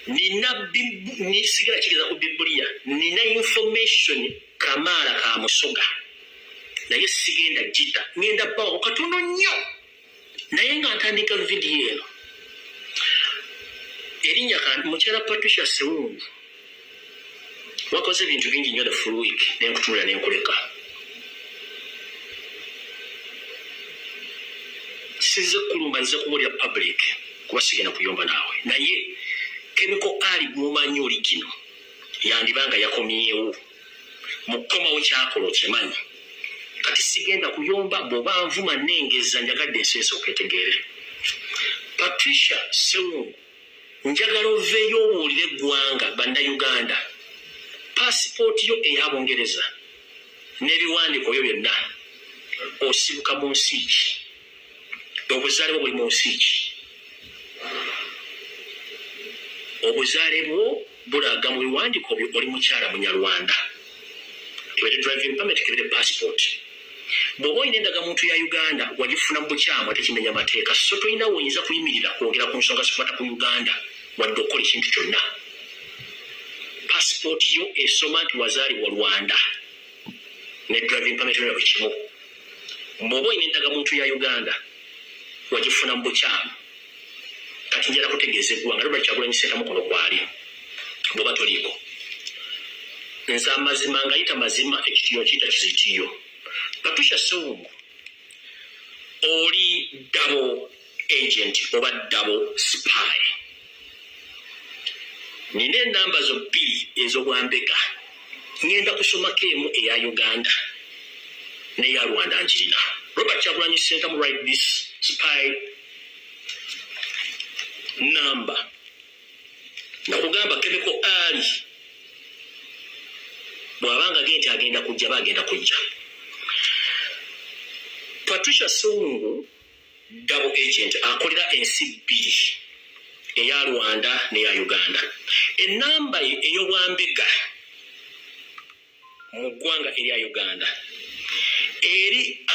nisigala kigeza ku Biblia nina information Kamala ka Musoga naye sigenda jita ngenda bawo katono nnyo naye nga ntandika video eno erinnya mukyala Patricia Sewungu wakoze ebintu bingi nnyo the full week nenkutunula nenkuleka size kulumba nze kuwulira public kuba sigenda kuyomba naawe naye Chemical Ali gumanyi origino yandibanga yakomyewo mukomawo kyakola okimanyi kati sigenda kuyomba bw'oba nvuma nengeza njagadde enseesa oketegeere Patricia Sewungu njagala oveeyo owulire eggwanga bannayuganda paasipooti yo ey'Abongereza n'ebiwandiiko byo byonna osibuka mu nsi ki obuzaale bwo buli mu nsi ki obuzaale bwo bulaga mu biwandiiko byo oli mukyala munyarwanda kebere driving permit kebere passport bw'oba olina endagamuntu ya Uganda wagifuna mu bukyamu tekimenya amateeka so tolina woyinza kuyimirira kwogera ku nsonga zikwata ku Uganda wadde okukola ekintu kyonna passport yo esoma nti wazaalibwa Rwanda ne driving permit yo buli kimu bw'oba olina endagamuntu ya Uganda wagifuna mu bukyamu kati njala kutegeeza eggwanga Robert Kyagulanyi Ssentamu mukono gwali bw'oba toliiko nze amazima ngayita mazima ekitiyo kiyita kizitiyo Patricia Sewungu oli double agent oba double spy nina enamba zo bbiri ez'obwambega ngenda kusomako emu eya Uganda n'eya Rwanda njirina Robert Kyagulanyi Ssentamu write this spy number nakugamba Chemical Ali bw'abanga genti agenda kujja bagenda kujja Patricia Sewungu double agent akolera ensi bbiri eya Rwanda n'eya Uganda enamba ey'obwambega mu ggwanga erya Uganda eri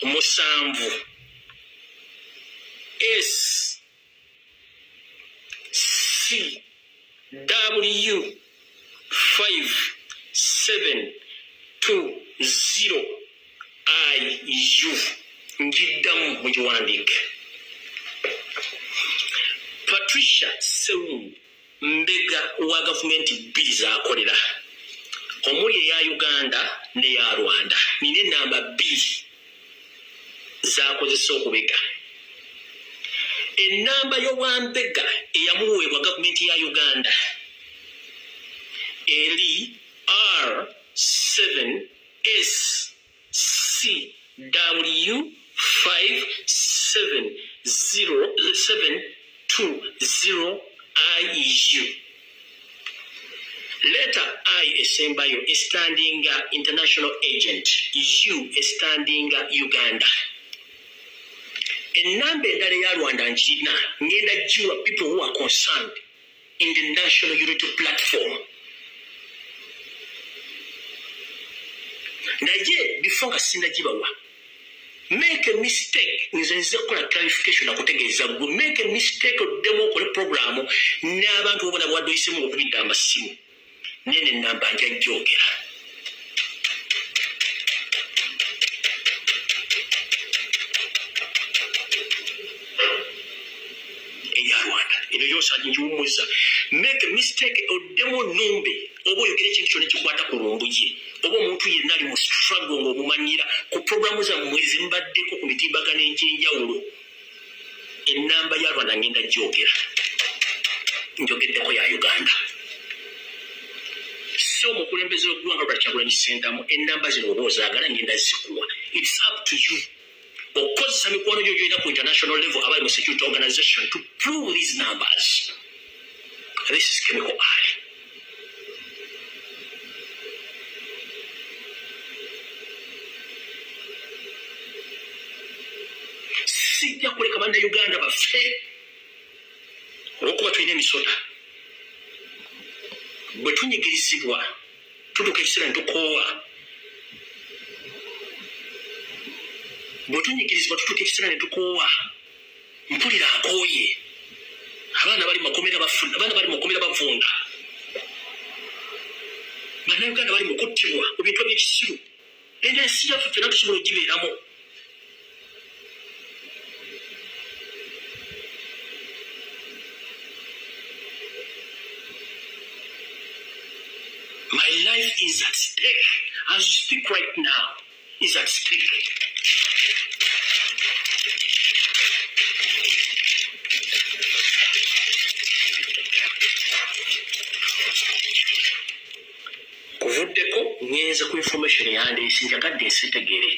R7 S C W 5720 IU njiddamu mugiwandiike Patricia Sewungu mbega wa gavumenti bbiri z'akolera omuli eya Uganda n'eya Rwanda nina enamba bbiri z'akozesa okubega enamba y'obwambega eyamuweebwa gavumenti ya Uganda eri R7SCW 570720 IU letter I esembayo standing international agent U standing Uganda enamba endala eya Rwanda njirina ngenda jiwa people who are concerned in the national unity platform naye before nga sinnagibawa make a mistake nze kukola clarification nakutegeeza gwe make a mistake oddemu okole programu n'abantu bobona bwaddoyisemu okubidda amasimu nene enamba nja jogera eya Rwanda eno yosanje njiwumuza make a mistake oddemu numbe oba oyogera ekintu kyonna kikwata ku lumbuye oba omuntu yenna ali mu struggle ng'omumanyira ku programu zammwe ezimbaddeko ku mitimbagano egy'enjawulo enamba ya Rwanda ngenda gyogera njogeddeko ya Uganda so omukulembeze w'eggwanga Robert Kyagulanyi Ssentamu enamba zino oba ozaagala ngenda zikuwa it's up to you okozesa mikwano gyo gyolina ku international level abali mu security organization to prove these numbers this is Chemical Ali sijja kuleka bannayuganda baffe olwokuba tulina emisota bwe tunyigirizibwa tutuuka ekiseera netukoowa bwe tunyigirizibwa tutuuka ekiseera netukoowa mpulira akooye Abaana bali makomera bafuna, abaana bali makomera bavunda. Bannayuganda bali mu kuttibwa mu bintu by'ekisiru. Ensi yaffe ffenna tusobola ogibeeramu. My life is at stake. As you speak right now, is at stake. Kuvuddeko ngenze ku information yandeese njagadde nsetegere.